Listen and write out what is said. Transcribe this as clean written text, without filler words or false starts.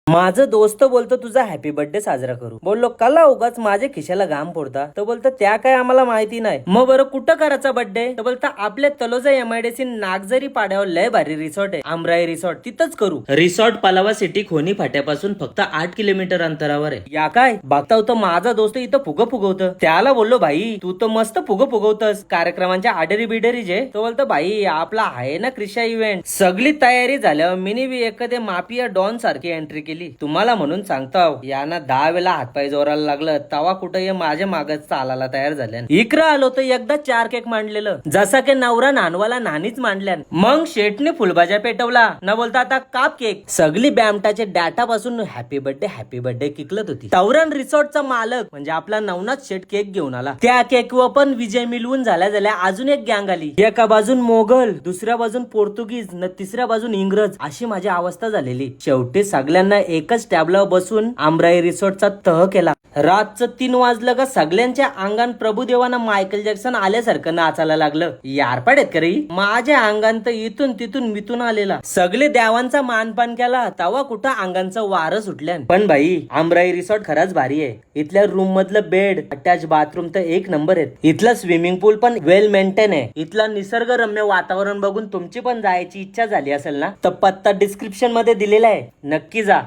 माझं दोस्त बोलतो तुझा हॅपी बर्थडे साजरा करू. बोललो कला उगाच माझ्या खिशाला घाम फोडता. तर बोलतो त्या काय आम्हाला माहिती नाही. मग बरं कुठं करायचा बर्थडे? तर बोलता आपल्या तलोजा MIDC नागझरी पाड्यावर लय भारी रिसॉर्ट आहे, आमराई रिसॉर्ट, तिथंच करू. रिसॉर्ट पलावा सिटी खोनी फाट्यापासून फक्त 8 किलोमीटर अंतरावर आहे. या काय बघता होतं माझा दोस्त इथं फुग फुगवतं. त्याला बोललो भाई तू तर मस्त फुग फुगवतस, कार्यक्रमांच्या आडरी बिडरी जे. तो बोलतो भाई आपला आहे ना क्रिशा इव्हेंट. सगळी तयारी झाल्यावर मिनी बी एखाद्या माफिया डॉन सारखी एंट्री केली. तुम्हाला म्हणून सांगताव यांना 10 वेळा हातपाय जोरायला लागलं तवा कुठं हे माझ्या मागच चालायला तयार झाल्या. इकडं आलो तर एकदा 4 केक मांडलेलं, जसा की नवरा नानवाला नानीच मांडल्या. मग शेटने फुलभाज्या पेटवला न बोलता आता काप केक. सगळी बॅमटाच्या डाटा पासून हॅपी बर्थडे किकलत होती. तवरण रिसॉर्टचा मालक म्हणजे आपला नवनाथ शेट केक घेऊन आला. त्या केकवर पण विजय मिळवून झाल्या अजून एक गँग आली. एका बाजून मोगल, दुसऱ्या बाजून पोर्तुगीज न तिसऱ्या बाजून इंग्रज, अशी माझी अवस्था झालेली. शेवटी सगळ्यांना एकच टॅबलावर बसून आमराई रिसॉर्टचा तह केला. रातचं 3 वाजलं का सगळ्यांच्या अंगान प्रभुदेवानं मायकल जॅक्सन आल्यासारखं नाचायला लागलं. यारपाड आहेत करी माझ्या अंगान तर इथून तिथून मिथून आलेला. सगळे देवांचा मानपान केला तवा कुठं अंगांचं वारं सुटल्या. पण भाई आमराई रिसॉर्ट खरंच भारी आहे. इथल्या रूम मधलं बेड, अटॅच बाथरूम तर एक नंबर आहेत. इथलं स्विमिंग पूल पण वेल मेंटेन आहे. इथलं निसर्गरम्य वातावरण बघून तुमची पण जायची इच्छा झाली असेल ना तर पत्ता डिस्क्रिप्शन मध्ये दिलेला आहे, नक्की जा.